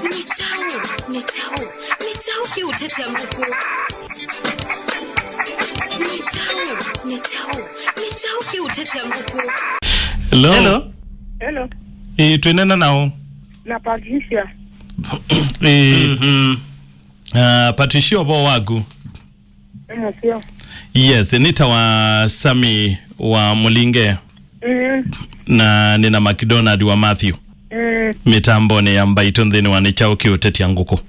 Nikyau kiutetya Nguku. Nikyau kiutetya Nguku. Hello. Tuenena nao. Na Patricia. Patricia obo wagu. Emosio. Yes, nita wa Sami wa Mulinge. Na nina McDonald wa Matthew. Mitambo ni ambaito nthini wa Nikyau kiutetya Nguku.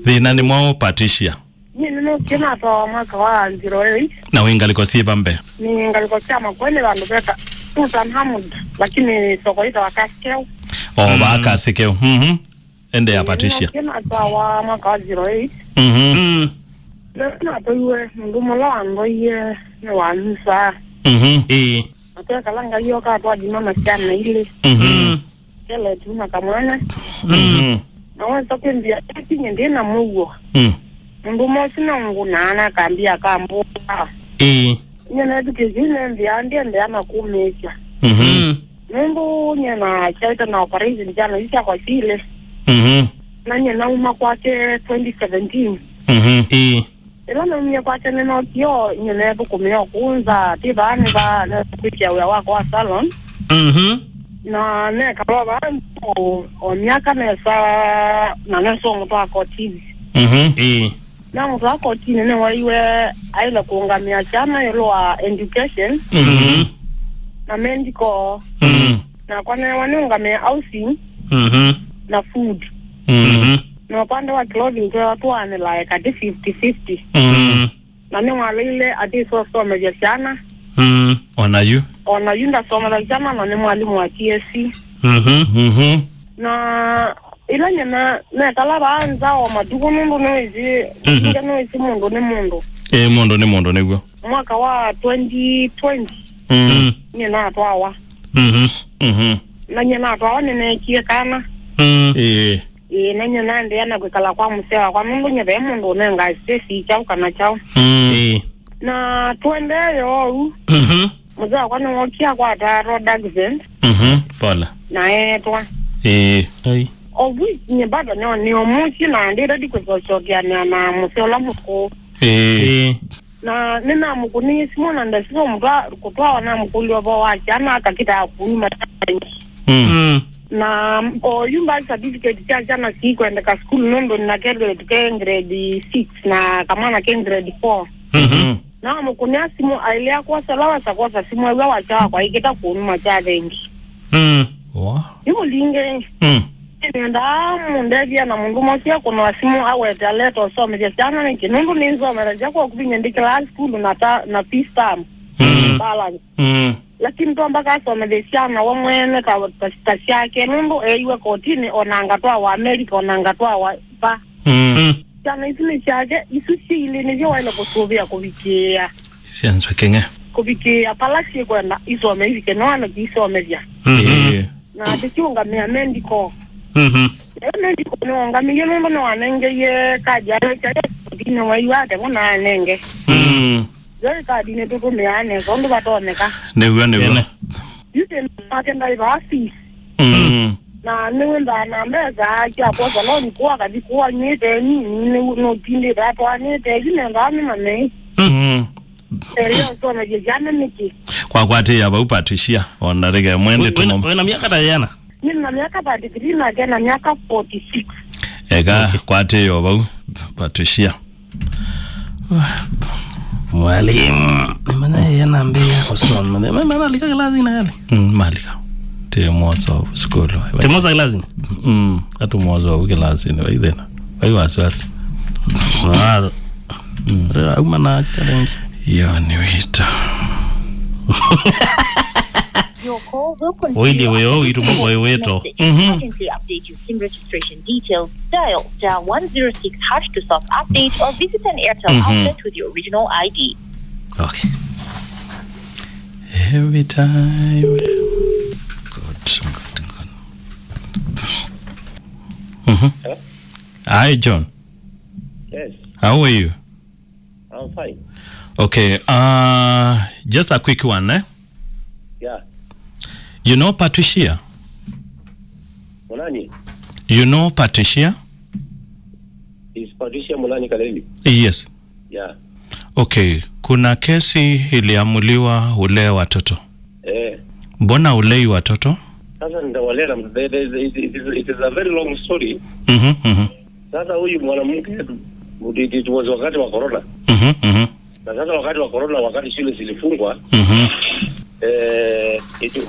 Thina ni mwao Patricia. Nino kina to mwaka wa 08. Na winga liko siba mbe. Ni ngaliko chama kwele bandu beka Sultan Hamud lakini soko ita wakasikeo. Wakasikeo. Ende ya Patricia. Kina to wa mwaka wa 08. Na to yue ndumo lango ye ne wansa. Ataka langa hiyo ka to dimama sana ile. Kele tuna kamwana. Na wanza kwambia kinye ndina mugo. Ndumo sina nguna kambia kambuka. Nyana dukizine ndiye ana kumesha. Mungu nyana chaita na operation jana isha kwa sile. Na nyana uma kwake 2017. Ila na mimi kwake neno kio nyana bukumeo kunza tibane ba na kutia wako wa salon. Na ne kababa o miaka nesa na neso mtu akotini. Na mtu akotini ne waiwe aila kuungamia chama yelo wa education. Na medical. Na kwa ne waniungamia housing. Na food. Na upande wa clothing kwa watu wane like ati 50-50. Na ni walile ati so mejeshana. Ona yu nda soma la jama na ni mwalimu wa TSC. Na ila nyana na kala baanza o madugo mundu noizi kinga noizi mundu ni mundu. Mundu nigwo. Mwaka wa 2020. Nyana atwawa. Na nyana atwawa nene kie kana. Na nyana ndi ana kwikala kwa musewa kwa mundu nyebe mundu nenga sisi chao kana chao. Na tuendeyo muzaa kwa nwokia kwa daro dagzen. Pola. Na etwa. Obu ni bado ni omuchi na ndira dikuzochokia na museola muko. Na nina mukuni simona ndasizo mga kutoa na mukuli wabo wachi ana akakita kuima na yumba certificate chana siko enda ka school nondo na grade 6 na kamana grade 4. Na mkunya simu ailia kwa salawa sakosa simu wa wacha kwa ikita kuuma cha dengi. Yuko linge. Nenda mundevia na mungu mosia kuna simu awe taleto so mejana ni kinundu ninzo meraja kwa kupinya ndikala school na peace time. Balance. Lakini to mpaka so mejana wamwene tashake nundu eiwe kotini onangatwa wa America onangatwa wa pa. Jana isini chake isusi ili nivyo waile kusuvia kubikia. Sianzo kenge. Kubikia palasi kwenda iso America no ana iso America. Na tikiunga mea mendiko. Mendiko no ngamije no anenge ye kaja cha dine waiwate ngona anenge. Yoi kadine tuko meane sondo batoneka. Newe. Yute makenda ibasi. Na niwenda na mbeza akia kwa saloni kwa kadikuwa nyete ni no tinde dato anete ine ngami mane. Leo so na jana niki. Kwa kwate ya ba Patricia onarege mwende tuno. Wewe na miaka dayana? Mimi na miaka ba degree na gena miaka 46. Ega kwate yo ba Patricia. Mwalimu mana yana mbia kusoma. Mana alika klazi na yale. Malika. Te mwaso skolo. Te mwaso klazi? Atu mwaso klazi ni waidena. Wasiwasi. Au mana challenge. Yo ni wita. Oili weo itumoko weto. Update your SIM registration details. Dial *106# to self-update or visit an Airtel outlet with your original ID. Okay. Every time. Good. Hello? Hi, John. Yes. How are you? I'm fine. Okay. Just a quick one, eh? Yeah. You know Patricia? Nani? You know Patricia? Is Patricia Mulani Kaleli? Yes. Yeah. Okay, kuna kesi iliamuliwa ulee watoto. Mbona ulei watoto? Sasa ndawalea, it is a very long story. Sasa huyu mwanamke it was wakati wa corona. Na sasa wakati wa corona, wakati shule zilifungwa,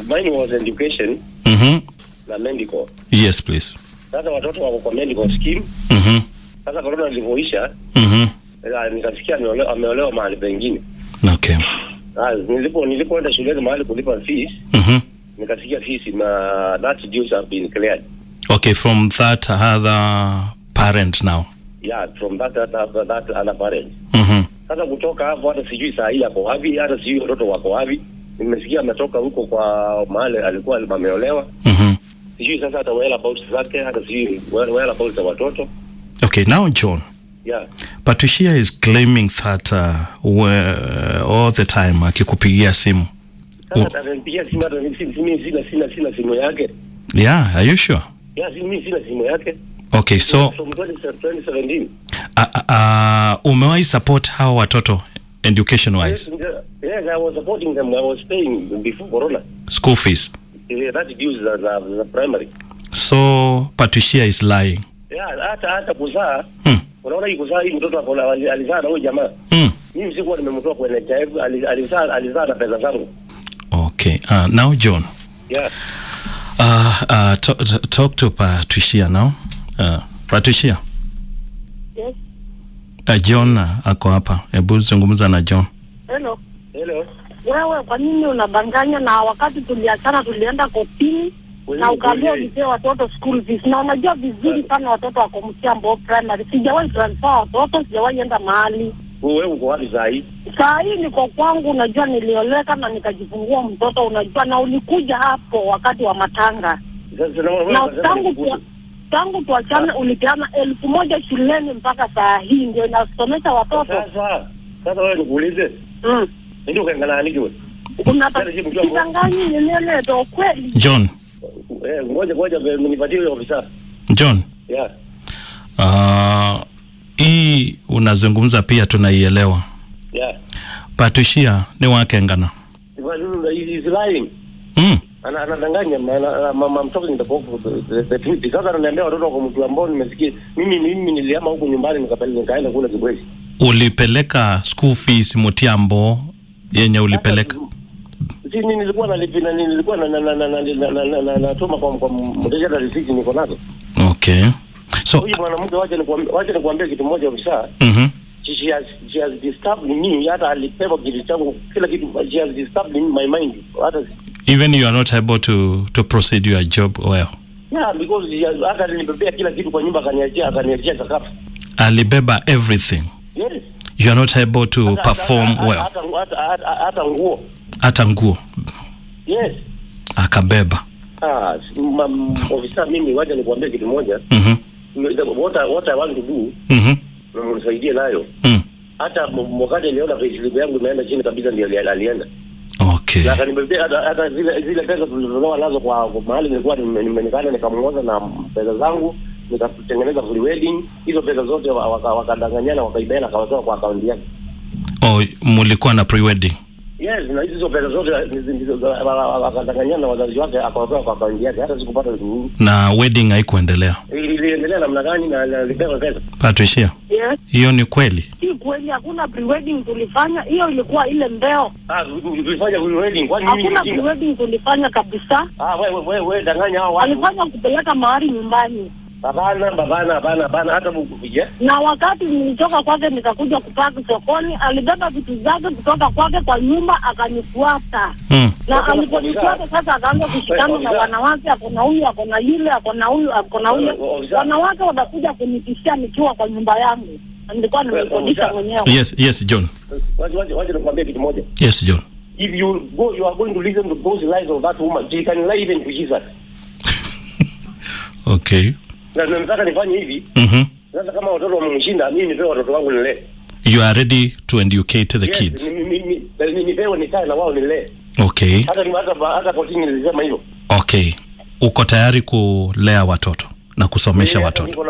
mine was education na medical. Yes, please. Sasa watoto wako kwa medical scheme. Sasa corona ilivyoisha, nikasikia ameolewa mahali pengine. Okay. Nilipoenda shuleni mahali kulipa fees, nikasikia fees na that dues have been cleared. Okay, from that other parent now. Yeah, from that other parent. Sasa kutoka hapo hata sijui saa hii hapo wapi, hata sijui watoto wako wapi. Nimesikia ametoka huko kwa mahali alikuwa ameolewa. Sijui sasa hata whereabouts zake, hata sijui whereabouts za watoto. Okay, now John. Yeah. Patricia is claiming that all the time akikupigia simu. Sasa atanipigia simu, hata sina simu yake. Yeah, are you sure? Yeah, mimi sina simu yake. Okay, so from 2017. Umewahi support hao watoto education wise? Yes, I was supporting them. I was paying before corona school fees. Yeah, that dues the primary. So Patricia is lying. Yeah, hata kuzaa. Unaona hii kuzaa, hii mtoto alizaa na huyo jamaa. Mimi sikuwa nimemtoa kwa NHIF, alizaa na pesa zangu. Okay. Now John. Yeah. Talk to Patricia now. Patricia. Yes. John ako hapa. Hebu zungumza na John. Hello. Hello. Wewe kwa nini unabanganya? Na wakati tuliachana tulienda kotini na ukaambia ulipea watoto school fees, na unajua vizuri sana watoto wako Mtiambo primary. Sijawahi transfer watoto, sijawahi enda mahali. Wewe uko wapi saa hii? Saa hii niko kwangu, unajua nilioleka na nikajifungua mtoto, unajua, na ulikuja hapo wakati wa matanga. Na tangu tuachane ulipeana 1,000 shuleni mpaka saa hii ndio inasomesha watoto. Sasa wewe nikuulize. Ndio kaangana nini wewe? Unatangani nyenele ndio kweli. John. Ngoja mnipatie huyo ofisa. John. Yeah. Hii unazungumza pia tunaielewa. Yeah. Patricia ni wake ngana. He's lying. Anadanganya. I'm talking the truth. Sasa ananiambia watoto kwa mtu ambao nimesikia. Mimi niliama huko nyumbani nikaenda kule Kibwezi. Ulipeleka school fees Mutiambo yenye ulipeleka? Sisi nilikuwa nalipina, nilikuwa na tuma kwa mteja na receipt niko nazo. Okay. So huyu mwanamke, wacha nikwambie kitu moja ofisa. She has disturbed me. Hata alipewa kitu changu kila kitu. She has disturbed my mind. Even you are not able to proceed your job well. Yeah, because hata nilibebea kila kitu kwa nyumba, akaniachia sakafu. Alibeba everything. Yes. You are not able to perform well. Hata nguo. Yes. Akabeba. Ofisa, mimi wacha nikwambie kitu moja. What I want to do. Mnisaidie nayo. Hata wakati niliona Facebook yangu imeenda chini kabisa, ndio alienda. Okay. Na kanibebea hata zile pesa tulizotoa nazo kwa mahali nilikuwa nimenikana, nikamuoza na pesa zangu, nikatengeneza free wedding. Hizo pesa zote wakadanganyana, wakaibena kawatoa kwa account yake. Oh, mlikuwa na pre wedding? Yes, na hizo pesa zote wakadanganyana, wazazi wake akawatoa kwa account yake, hata sikupata kitu. Na wedding haikuendelea? Iliendelea namna gani na alipewa pesa? Patricia. Yes. Hiyo ni kweli? Si kweli, hakuna pre wedding tulifanya. Hiyo ilikuwa ile mbeo. Tulifanya pre wedding. Kwani mimi hakuna pre wedding tulifanya kabisa. Wewe danganya hao watu. Alifanya kupeleka mahari nyumbani. Bana hata mkuje. Na wakati nilitoka kwake nikakuja kupaki sokoni, alibeba vitu zake kutoka kwake kwa nyumba akanifuata. Na aliponifuata sasa akaanza kushikana na wanawake, akona huyu, akona yule, akona huyu, akona huyu. Wanawake wanakuja kunitishia nikiwa kwa nyumba yangu. Nilikuwa nimekodisha mwenyewe. Yes John. Waje nikwambie kitu moja. Yes John. If you are going to listen to those lies of that woman, she can lie even to Jesus. Okay. Na nataka nifanye hivi. Sasa kama watoto wamemshinda, mimi nipewe watoto wangu nilee. You are ready to educate the kids? Mimi nipewe nikae na wao nilee. Okay. Hata kotini nilisema hivyo. Okay. Uko tayari kulea watoto na kusomesha watoto.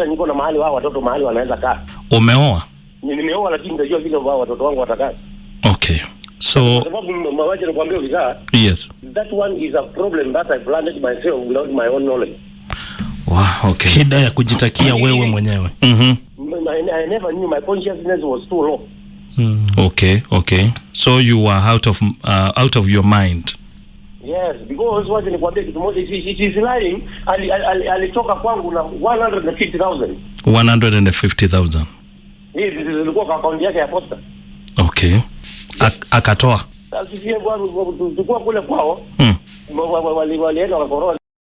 Niko na mahali wao watoto mahali wanaweza kaa. Umeoa? Nimeoa, lakini ndio vile wao watoto wangu watakaa. Okay. So sababu mawaje nakwambia vizaa. Yes. That one is a problem that I planted myself without my own knowledge. Wow, okay. Shida ya kujitakia wewe mwenyewe. I never knew, my consciousness was too low. Okay. So you were out of your mind. Yes, because waje nikwambia kitu moja, she is lying. Alitoka kwangu na 150,000. 150,000. Hizi zilikuwa kwa akaunti yake ya posta. Okay. Akatoa. Sasa sisi tulikuwa kule kwao. Walienda wakoroa